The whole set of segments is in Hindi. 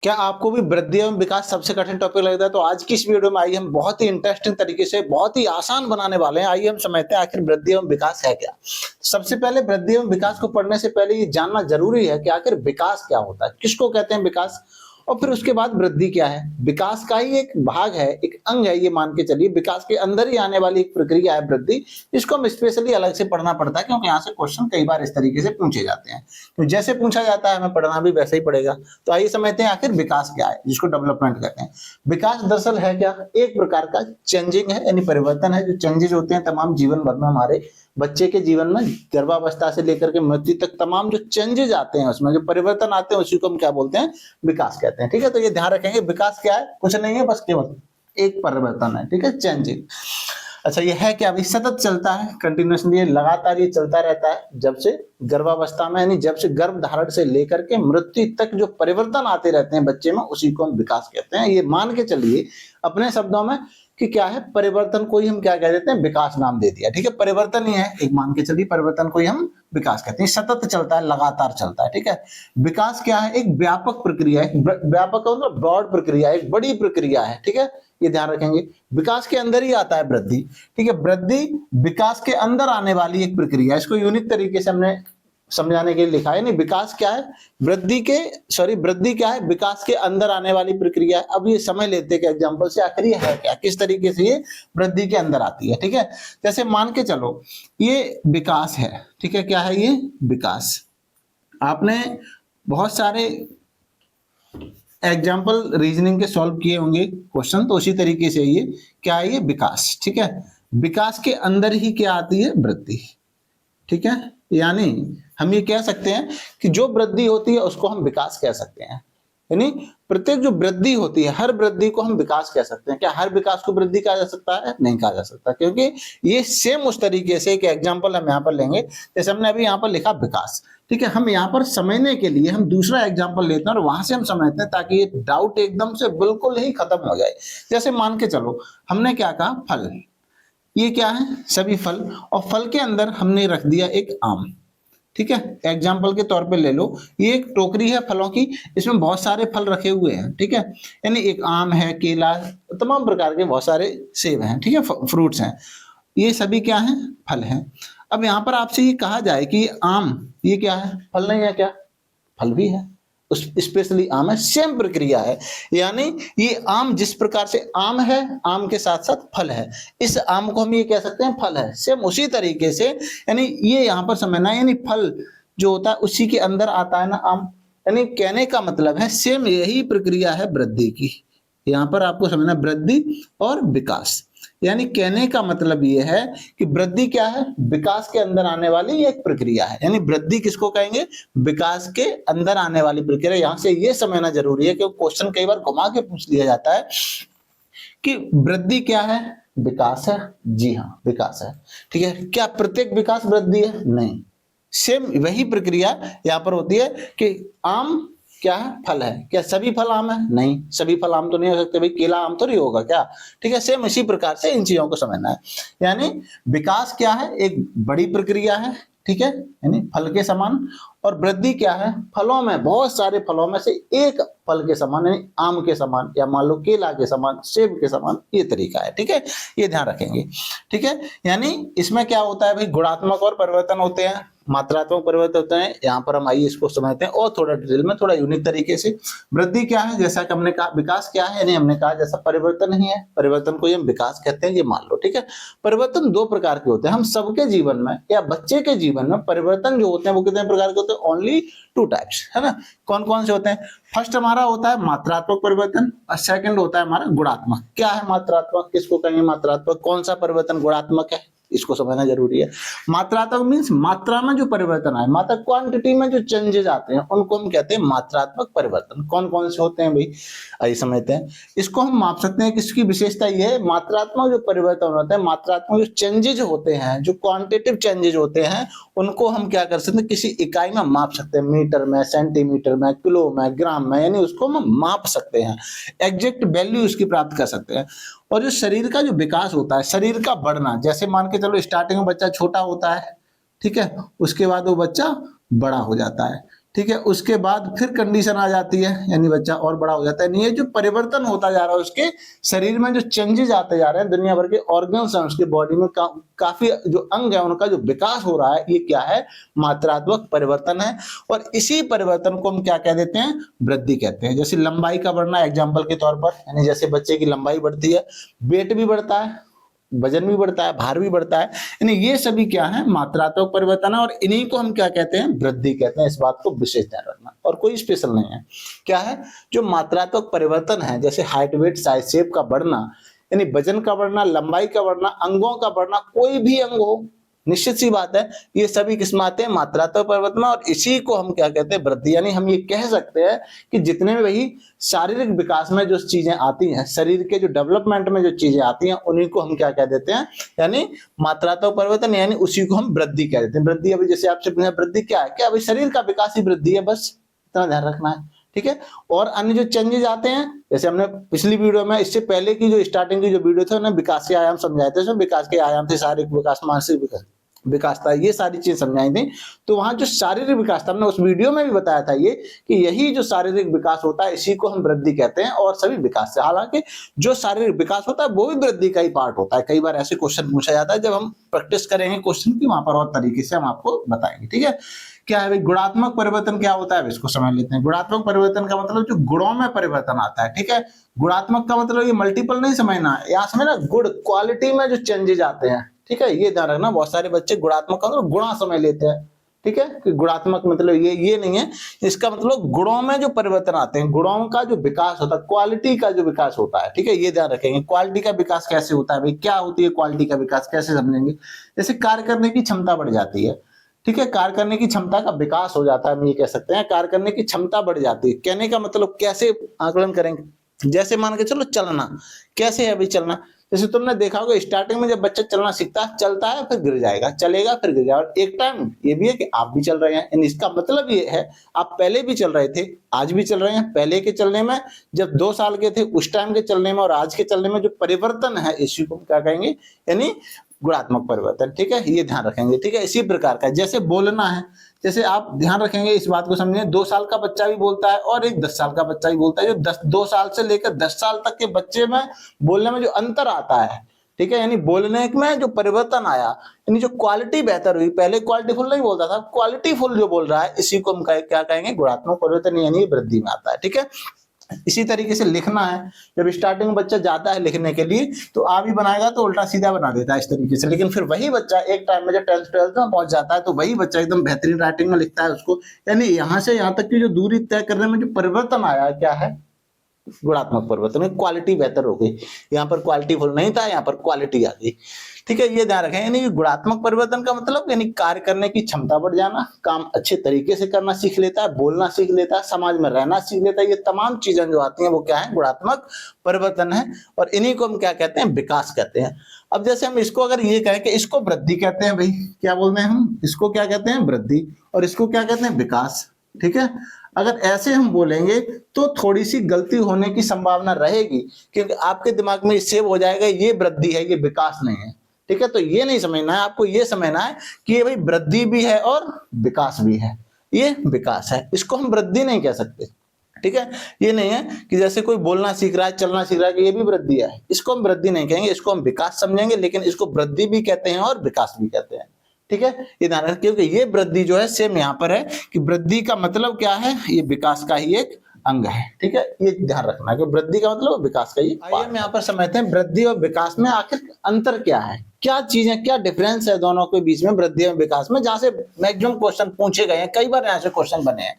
क्या आपको भी वृद्धि एवं विकास सबसे कठिन टॉपिक लगता है? तो आज की इस वीडियो में आइए हम बहुत ही इंटरेस्टिंग तरीके से बहुत ही आसान बनाने वाले हैं। आइए हम समझते हैं आखिर वृद्धि एवं विकास है क्या। सबसे पहले वृद्धि एवं विकास को पढ़ने से पहले ये जानना जरूरी है कि आखिर विकास क्या होता है, किसको कहते हैं विकास, और फिर उसके बाद वृद्धि क्या है। विकास का ही एक भाग है, एक अंग है, ये मान के चलिए। विकास के अंदर ही आने वाली एक प्रक्रिया है वृद्धि। इसको हम स्पेशली अलग से पढ़ना पड़ता है क्योंकि यहाँ से क्वेश्चन कई बार इस तरीके से पूछे जाते हैं। तो जैसे पूछा जाता है हमें पढ़ना भी वैसे ही पड़ेगा। तो आइए समझते हैं आखिर विकास क्या है, जिसको डेवलपमेंट कहते हैं। विकास दरअसल है क्या, एक प्रकार का चेंजिंग है, यानी परिवर्तन है। जो चेंजेस होते हैं तमाम जीवन भर में, हमारे बच्चे के जीवन में गर्भावस्था से लेकर के मृत्यु तक तमाम जो चेंजेस आते हैं, उसमें जो परिवर्तन आते हैं, उसी को हम क्या बोलते हैं, विकास कहते हैं। ठीक है, तो ये ध्यान रखेंगे, विकास क्या है, कुछ नहीं है, बस केवल एक परिवर्तन है। ठीक है, चेंजिंग। अच्छा, ये है क्या, अभी सतत चलता है, कंटिन्यूसली, लगातार ये चलता रहता है। जब से गर्भावस्था में, यानी जब से गर्भ धारण से लेकर के मृत्यु तक जो परिवर्तन आते रहते हैं बच्चे में, उसी को हम विकास कहते हैं। ये मान के चलिए अपने शब्दों में कि क्या है, परिवर्तन को ही हम क्या कह देते हैं, विकास नाम दे दिया। ठीक है, परिवर्तन ही है, एक मान के चलिए परिवर्तन को ही हम विकास कहते हैं। सतत चलता है, लगातार चलता है। ठीक है, विकास क्या है, एक व्यापक प्रक्रिया है, व्यापक मतलब ब्रॉड प्रक्रिया, एक बड़ी प्रक्रिया है। ठीक है, ये ध्यान रखेंगे। विकास के अंदर ही आता है वृद्धि। ठीक है, वृद्धि विकास के अंदर आने वाली एक प्रक्रिया है। इसको यूनिक तरीके से हमने समझाने के लिए लिखा है। नहीं, विकास क्या है, वृद्धि क्या है, विकास के अंदर आने वाली प्रक्रिया है। अब ये समझ लेते हैं कि एग्जांपल से आखिर ये है क्या, किस तरीके से ये वृद्धि के अंदर आती है। ठीक है, जैसे मान के चलो ये विकास है। ठीक है, क्या है ये, विकास। आपने बहुत सारे एग्जाम्पल रीजनिंग के सॉल्व किए होंगे क्वेश्चन, तो उसी तरीके से ये क्या है, ये विकास। ठीक है, विकास के अंदर ही क्या आती है, वृद्धि। ठीक है, यानी हम ये कह सकते हैं कि जो वृद्धि होती है उसको हम विकास कह सकते हैं। यानी प्रत्येक जो वृद्धि होती है, हर वृद्धि को हम विकास कह सकते हैं। क्या हर विकास को वृद्धि कहा जा सकता है? नहीं कहा जा सकता, क्योंकि ये सेम उस तरीके से, एक एग्जांपल हम यहाँ पर लेंगे, जैसे हमने अभी यहाँ पर लिखा विकास। ठीक है, हम यहाँ पर समझने के लिए हम दूसरा एग्जाम्पल लेते हैं और वहां से हम समझते हैं, ताकि ये डाउट एकदम से बिल्कुल ही खत्म हो जाए। जैसे मान के चलो हमने क्या कहा, फल। ये क्या है, सभी फल, और फल के अंदर हमने रख दिया एक आम। ठीक है, एग्जाम्पल के तौर पे ले लो, ये एक टोकरी है फलों की, इसमें बहुत सारे फल रखे हुए हैं। ठीक है, यानी एक आम है, केला, तमाम प्रकार के बहुत सारे सेब हैं। ठीक है, फ्रूट्स हैं, ये सभी क्या हैं, फल हैं। अब यहाँ पर आपसे ये कहा जाए कि आम ये क्या है, फल नहीं है क्या, फल भी है, उस स्पेशली आम है, सेम प्रक्रिया है। यानी ये आम जिस प्रकार से आम है, आम के साथ साथ फल है, इस आम को हम ये कह सकते हैं फल है। सेम उसी तरीके से, यानी ये यहाँ पर समझना है, यानी फल जो होता है उसी के अंदर आता है ना आम। यानी कहने का मतलब है सेम यही प्रक्रिया है वृद्धि की। यहाँ पर आपको समझना वृद्धि और विकास, यानी कहने का मतलब यह है कि वृद्धि क्या है, विकास के अंदर आने वाली एक प्रक्रिया है। यानी वृद्धि किसको कहेंगे, विकास के अंदर आने वाली प्रक्रिया। यहां से यह समझना जरूरी है, क्योंकि क्वेश्चन कई बार घुमा के पूछ लिया जाता है कि वृद्धि क्या है, विकास है। जी हाँ, विकास है। ठीक है, क्या प्रत्येक विकास वृद्धि है? नहीं, सेम वही प्रक्रिया यहाँ पर होती है कि आम क्या है, फल है। क्या सभी फल आम है? नहीं, सभी फल आम तो नहीं हो सकते भाई, केला आम तो नहीं होगा क्या। ठीक है, सेम इसी प्रकार से इन चीजों को समझना है। यानी विकास क्या है, एक बड़ी प्रक्रिया है। ठीक है, यानी फल के समान, और वृद्धि क्या है, फलों में, बहुत सारे फलों में से एक फल के समान, यानी आम के समान, या मान लो केला के समान, सेब के समान, ये तरीका है। ठीक है, ये ध्यान रखेंगे। ठीक है, यानी इसमें क्या होता है भाई, गुणात्मक और परिवर्तन होते हैं, मात्रात्मक परिवर्तन होते हैं। यहाँ पर हम आइए इसको समझते हैं और थोड़ा डिटेल में, थोड़ा यूनिक तरीके से। वृद्धि क्या है, जैसा कि हमने कहा। विकास क्या है, यानी हमने कहा जैसा परिवर्तन ही है, परिवर्तन को हम विकास कहते हैं, ये मान लो। ठीक है, परिवर्तन दो प्रकार के होते हैं। हम सबके जीवन में या बच्चे के जीवन में परिवर्तन जो होते हैं वो कितने प्रकार के होते हैं, ओनली 2 टाइप्स, है ना। कौन कौन से होते हैं, फर्स्ट हमारा होता है मात्रात्मक परिवर्तन, और सेकंड होता है हमारा गुणात्मक। क्या है मात्रात्मक, किसको कहेंगे मात्रात्मक, कौन सा परिवर्तन गुणात्मक है, इसको समझना जरूरी है। मात्रात्मक मींस मात्रा में जो परिवर्तन आए, मात्रा क्वांटिटी में जो चेंजेस आते हैं, उनको हम कहते हैं मात्रात्मक परिवर्तन। कौन कौन से होते हैं भाई, आइए समझते हैं। इसको हम माप सकते हैं, किसकी विशेषता ये है, मात्रात्मक जो परिवर्तन होते हैं, मात्रात्मक जो चेंजेस होते हैं, जो क्वांटिटेटिव चेंजेस होते हैं, उनको हम क्या कर सकते हैं, किसी इकाई में माप सकते हैं, मीटर में, सेंटीमीटर में, किलो में, ग्राम में, यानी उसको हम माप सकते हैं, एग्जैक्ट वैल्यू उसकी प्राप्त कर सकते हैं। और जो शरीर का जो विकास होता है, शरीर का बढ़ना, जैसे मान के चलो स्टार्टिंग में बच्चा छोटा होता है, ठीक है, उसके बाद वो बच्चा बड़ा हो जाता है। ठीक है, उसके बाद फिर कंडीशन आ जाती है, यानी बच्चा और बड़ा हो जाता है। यानी ये जो परिवर्तन होता जा रहा है उसके शरीर में, जो चेंजेस आते जा रहे हैं, दुनिया भर के ऑर्गन्स हैं उसके बॉडी में, काफी जो अंग है उनका जो विकास हो रहा है, ये क्या है, मात्रात्मक परिवर्तन है। और इसी परिवर्तन को हम क्या कह देते हैं, वृद्धि कहते हैं। जैसे लंबाई का बढ़ना, एग्जाम्पल के तौर पर, यानी जैसे बच्चे की लंबाई बढ़ती है, वेट भी बढ़ता है, वजन भी बढ़ता है, भार भी बढ़ता है, यानी ये सभी क्या है, मात्रात्मक परिवर्तन है। और इन्हीं को हम क्या कहते हैं, वृद्धि कहते हैं। इस बात को विशेष ध्यान रखना, और कोई स्पेशल नहीं है। क्या है, जो मात्रात्मक परिवर्तन है, जैसे हाइट, वेट, साइज, शेप का बढ़ना, यानी वजन का बढ़ना, लंबाई का बढ़ना, अंगों का बढ़ना, कोई भी अंग हो, निश्चित सी बात है, ये सभी किसमें आते हैं, मात्रात्मक परिवर्तन। और इसी को हम क्या कहते हैं, वृद्धि। यानी हम ये कह सकते हैं कि जितने में वही शारीरिक विकास में जो चीजें आती हैं, शरीर के जो डेवलपमेंट में जो चीजें आती हैं, उन्हीं को हम क्या कह देते हैं, यानी मात्रात्मक परिवर्तन, यानी उसी को हम वृद्धि कह देते हैं। वृद्धि, अभी जैसे आपसे पूछा वृद्धि क्या है, क्या अभी शरीर का विकास ही वृद्धि है, बस इतना ध्यान रखना है। ठीक है, और अन्य जो चेंजेस आते हैं, जैसे हमने पिछली वीडियो में, इससे पहले की जो स्टार्टिंग की जो वीडियो थे, उन्हें विकास के आयाम समझाए थे। उसमें विकास के आयाम थे शारीरिक विकास, मानसिक विकास था, ये सारी चीज समझाई थी। तो वहां जो शारीरिक विकास था, हमने उस वीडियो में भी बताया था ये, कि यही जो शारीरिक विकास होता है, इसी को हम वृद्धि कहते हैं। और सभी विकास से, हालांकि जो शारीरिक विकास होता है वो भी वृद्धि का ही पार्ट होता है। कई बार ऐसे क्वेश्चन पूछा जाता है, जब हम प्रैक्टिस करेंगे क्वेश्चन की, वहां पर और तरीके से हम आपको बताएंगे। ठीक है, क्या है भाई, गुणात्मक परिवर्तन क्या होता है, इसको समझ लेते हैं। गुणात्मक परिवर्तन का मतलब जो गुणों में परिवर्तन आता है। ठीक है, गुणात्मक का मतलब ये मल्टीपल नहीं समझना, यहाँ समझना, गुड क्वालिटी में जो चेंजेस आते हैं। ठीक है, ये ध्यान रखना, बहुत सारे बच्चे गुणात्मक का मतलब गुणा समझ लेते हैं। ठीक है, कि गुणात्मक मतलब ये नहीं है, इसका मतलब गुणों में जो परिवर्तन आते हैं, गुणों का जो विकास होता है, क्वालिटी का जो विकास होता है। ठीक है, ये ध्यान रखेंगे। क्वालिटी का विकास कैसे होता है भाई, क्या होती है क्वालिटी का विकास, कैसे समझेंगे। जैसे कार्य करने की क्षमता बढ़ जाती है। ठीक है, कार्य करने की क्षमता का विकास हो जाता है, हम ये कह सकते हैं, कार्य करने की क्षमता बढ़ जाती है। कहने का मतलब कैसे आकलन करेंगे, जैसे मान के चलो चलना, कैसे है अभी चलना, जैसे तुमने देखा होगा स्टार्टिंग में जब बच्चा चलना सीखता है, चलता है फिर गिर जाएगा, चलेगा फिर गिर जाएगा। और एक टाइम ये भी है कि आप भी चल रहे हैं, इसका मतलब ये है आप पहले भी चल रहे थे, आज भी चल रहे हैं। पहले के चलने में, जब 2 साल के थे उस टाइम के चलने में, और आज के चलने में जो परिवर्तन है, इसी को क्या कहेंगे, यानी गुणात्मक परिवर्तन। ठीक है, ये ध्यान रखेंगे। ठीक है, इसी प्रकार का जैसे बोलना है, जैसे आप ध्यान रखेंगे, इस बात को समझें, 2 साल का बच्चा भी बोलता है और एक 10 साल का बच्चा भी बोलता है। जो 2 साल से लेकर 10 साल तक के बच्चे में बोलने में जो अंतर आता है, ठीक है, यानी बोलने में जो परिवर्तन आया, यानी जो क्वालिटी बेहतर हुई, पहले क्वालिटीफुल नहीं बोलता था, क्वालिटीफुल जो बोल रहा है, इसी को हम क्या कहेंगे, गुणात्मक परिवर्तन, यानी वृद्धि में आता है। ठीक है, इसी तरीके से लिखना है, जब स्टार्टिंग में बच्चा जाता है लिखने के लिए, तो आ भी बनाएगा तो उल्टा सीधा बना देता है इस तरीके से। लेकिन फिर वही बच्चा एक टाइम में जब 10th 12th में पहुंच जाता है, तो वही बच्चा एकदम बेहतरीन राइटिंग में लिखता है उसको। यानी यहाँ से यहाँ तक की जो दूरी तय करने में जो परिवर्तन आया, क्या है, गुणात्मक परिवर्तन में क्वालिटी बेहतर हो गई। यहाँ पर क्वालिटी फुल नहीं था, यहाँ पर क्वालिटी आ गई। ठीक है, ये ध्यान रखें। यानी गुणात्मक परिवर्तन का मतलब यानी कार्य करने की क्षमता बढ़ जाना, काम अच्छे तरीके से करना सीख लेता है, बोलना सीख लेता है, समाज में रहना सीख लेता है। ये तमाम चीजें जो आती हैं वो क्या है, गुणात्मक परिवर्तन है। और इन्हीं को हम क्या कहते हैं, विकास कहते हैं। अब जैसे हम इसको अगर ये कहें कि इसको वृद्धि कहते हैं, भाई क्या बोलते हैं हम, इसको क्या कहते हैं, वृद्धि, और इसको क्या कहते हैं, विकास। ठीक है, अगर ऐसे हम बोलेंगे तो थोड़ी सी गलती होने की संभावना रहेगी, क्योंकि आपके दिमाग में सेव हो जाएगा ये वृद्धि है, ये विकास नहीं है। ठीक है, तो ये नहीं समझना है, आपको ये समझना है कि ये भाई वृद्धि भी है और विकास भी है, ये विकास है, इसको हम वृद्धि नहीं कह सकते। ठीक है, ये नहीं है कि जैसे कोई बोलना सीख रहा है, चलना सीख रहा है, कि ये भी वृद्धि है, इसको हम वृद्धि नहीं कहेंगे, इसको हम विकास समझेंगे। लेकिन इसको वृद्धि भी कहते हैं और विकास भी कहते हैं। ठीक है, ये ध्यान रखें, क्योंकि ये वृद्धि जो है सेम यहाँ पर है कि वृद्धि का मतलब क्या है, ये विकास का ही एक अंग है। ठीक है, ये ध्यान रखना कि वृद्धि का मतलब विकास का ही। आइए हम यहाँ पर समझते हैं वृद्धि और विकास में आखिर अंतर क्या है, क्या चीजें, क्या डिफरेंस है दोनों के बीच में, वृद्धि और विकास में, जहां से मैक्सिमम क्वेश्चन पूछे गए हैं। कई बार यहाँ से क्वेश्चन बने हैं,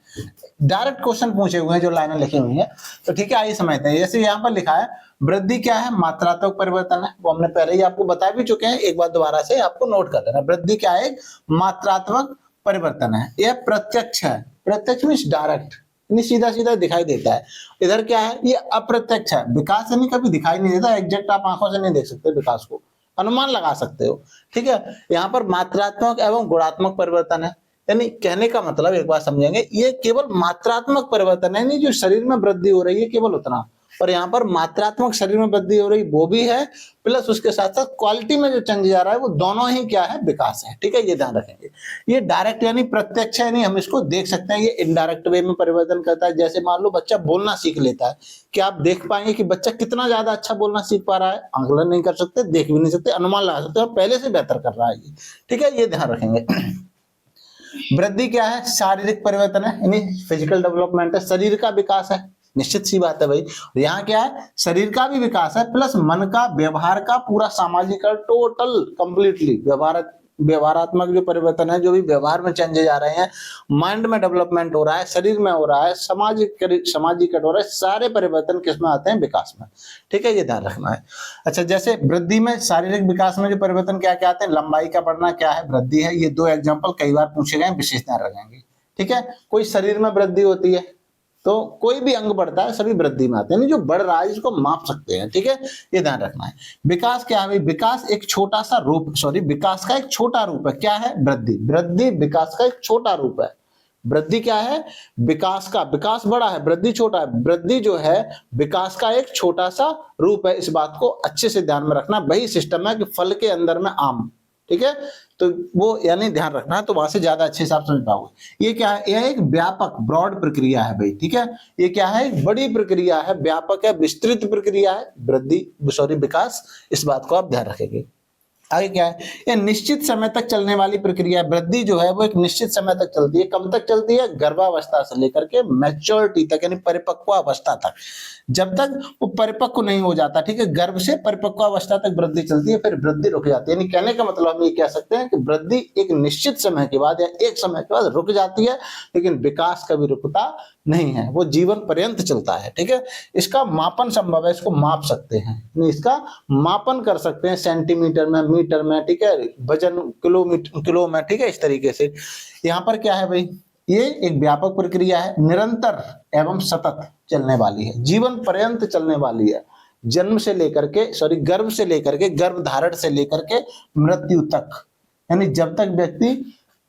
डायरेक्ट क्वेश्चन पूछे हुए हैं जो लाइनें लिखी हुई है। तो ठीक है, आइए समझते हैं। जैसे यहाँ पर लिखा है, वृद्धि क्या है, मात्रात्मक परिवर्तन है, वो हमने पहले ही आपको बता भी चुके हैं, एक बार दोबारा से आपको नोट कर लेना। वृद्धि क्या है, मात्रात्मक परिवर्तन है, यह प्रत्यक्ष है, प्रत्यक्ष मींस डायरेक्ट, सीधा सीधा दिखाई देता है। इधर क्या है, ये अप्रत्यक्ष है, विकास यानी कभी दिखाई नहीं देता, एग्जैक्ट आप आंखों से नहीं देख सकते विकास को, अनुमान लगा सकते हो। ठीक है, यहाँ पर मात्रात्मक एवं गुणात्मक परिवर्तन है, यानी कहने का मतलब एक बार समझेंगे, ये केवल मात्रात्मक परिवर्तन है, यानी जो शरीर में वृद्धि हो रही है केवल उतना, और यहाँ पर मात्रात्मक शरीर में वृद्धि हो रही वो भी है, प्लस उसके साथ साथ क्वालिटी में जो चेंज आ रहा है वो दोनों ही क्या है, विकास है। ठीक है, ये ध्यान रखेंगे। ये डायरेक्ट यानी प्रत्यक्ष है नहीं, हम इसको देख सकते हैं। ये इनडायरेक्ट वे में परिवर्तन करता है। जैसे मान लो बच्चा बोलना सीख लेता है, क्या आप देख पाएंगे कि बच्चा कितना ज्यादा अच्छा बोलना सीख पा रहा है? आंकलन नहीं कर सकते, देख भी नहीं सकते, अनुमान लगा सकते और पहले से बेहतर कर रहा है ये। ठीक है, ये ध्यान रखेंगे। वृद्धि क्या है? शारीरिक परिवर्तन है, यानी फिजिकल डेवलपमेंट है, शरीर का विकास है, निश्चित सी बात है भाई। यहाँ क्या है? शरीर का भी विकास है, प्लस मन का, व्यवहार का, पूरा सामाजिक, टोटल कंप्लीटली व्यवहारात्मक जो परिवर्तन है, जो भी व्यवहार में चेंजेस आ रहे हैं, माइंड में डेवलपमेंट हो रहा है, शरीर में हो रहा है, सामाजिक हो रहा है, सारे परिवर्तन किसमें आते हैं? विकास में। ठीक है, ये ध्यान रखना है। अच्छा, जैसे वृद्धि में, शारीरिक विकास में जो परिवर्तन क्या क्या आते हैं? लंबाई का बढ़ना क्या है? वृद्धि है। ये दो एग्जाम्पल कई बार पूछे गए, विशेष ध्यान रखेंगे। ठीक है, कोई शरीर में वृद्धि होती है तो कोई भी अंग बढ़ता है, सभी वृद्धि में आते हैं, जो बढ़ रहा है इसको माप सकते हैं। ठीक है, ये ध्यान रखना है। विकास क्या है? विकास एक छोटा सा रूप, विकास का एक छोटा रूप है। क्या है? वृद्धि। वृद्धि विकास का एक छोटा रूप है। वृद्धि क्या है? विकास का, विकास बड़ा है, वृद्धि छोटा है। वृद्धि जो है विकास का एक छोटा सा रूप है। इस बात को अच्छे से ध्यान में रखना। वही सिस्टम है कि फल के अंदर में आम। ठीक है, तो वो यानी ध्यान रखना है, तो वहां से ज्यादा अच्छे हिसाब समझ पाओगे। ये क्या है? यह एक व्यापक ब्रॉड प्रक्रिया है भाई। ठीक है, ये क्या है? एक बड़ी प्रक्रिया है, व्यापक है, विस्तृत प्रक्रिया है वृद्धि, विकास। इस बात को आप ध्यान रखेंगे। आगे क्या है? ये निश्चित समय तक चलने वाली प्रक्रिया। वृद्धि जो है वो एक निश्चित समय तक चलती है। कब तक चलती है? गर्भावस्था से लेकर के मैच्योरिटी तक, यानी परिपक्व अवस्था तक। जब तक वो परिपक्व नहीं हो जाता, ठीक है, गर्भ से परिपक्व अवस्था तक वृद्धि चलती है, फिर वृद्धि रुक जाती है। यानी कहने का मतलब हम ये कह सकते हैं कि वृद्धि एक निश्चित समय के बाद या एक समय के बाद रुक जाती है, लेकिन विकास कभी रुकता नहीं है, वो जीवन पर्यंत चलता है। ठीक है, इसका मापन संभव है, इसको माप सकते हैं, इसका मापन कर सकते हैं सेंटीमीटर में, मीटर में। ठीक है, वजन किलो में। ठीक है, इस तरीके से यहाँ पर क्या है भाई? ये एक व्यापक प्रक्रिया है, निरंतर एवं सतत चलने वाली है, जीवन पर्यंत चलने वाली है। जन्म से लेकर के गर्भ से लेकर के, गर्भ धारण से लेकर के मृत्यु तक, यानी जब तक व्यक्ति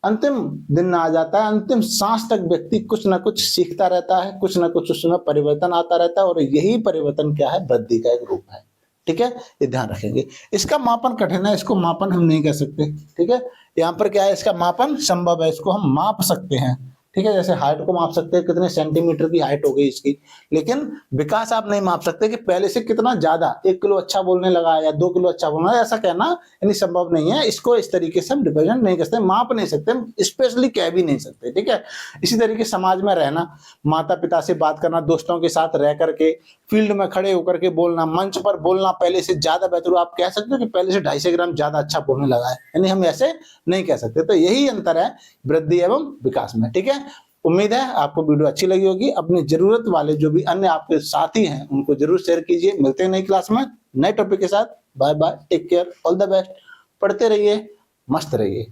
अंतिम दिन में आ जाता है, अंतिम सांस तक व्यक्ति कुछ ना कुछ सीखता रहता है, कुछ ना कुछ उसमें परिवर्तन आता रहता है, और यही परिवर्तन क्या है? वृद्धि का एक रूप है। ठीक है, ये ध्यान रखेंगे। इसका मापन कठिन है, इसको मापन हम नहीं कर सकते। ठीक है, यहाँ पर क्या है? इसका मापन संभव है, इसको हम माप सकते हैं। ठीक है, जैसे हाइट को माप सकते हैं, कितने सेंटीमीटर की हाइट हो गई इसकी, लेकिन विकास आप नहीं माप सकते कि पहले से कितना ज्यादा 1 किलो अच्छा बोलने लगा या 2 किलो अच्छा बोलना, ऐसा कहना यानी संभव नहीं है। इसको इस तरीके से हम रिप्रेजेंट नहीं कर सकते, माप नहीं सकते, हम स्पेशली कह भी नहीं सकते। ठीक है, इसी तरीके समाज में रहना, माता पिता से बात करना, दोस्तों के साथ रह करके, फील्ड में खड़े होकर के बोलना, मंच पर बोलना पहले से ज्यादा बेहतर, आप कह सकते हो कि पहले से 250 ग्राम ज्यादा अच्छा बोलने लगा है, यानी हम ऐसे नहीं कह सकते। तो यही अंतर है वृद्धि एवं विकास में। ठीक है, उम्मीद है आपको वीडियो अच्छी लगी होगी। अपनी जरूरत वाले जो भी अन्य आपके साथी हैं उनको जरूर शेयर कीजिए। मिलते हैं नई क्लास में नए टॉपिक के साथ। Bye bye, take care, all the best. पढ़ते रहिए, मस्त रहिए।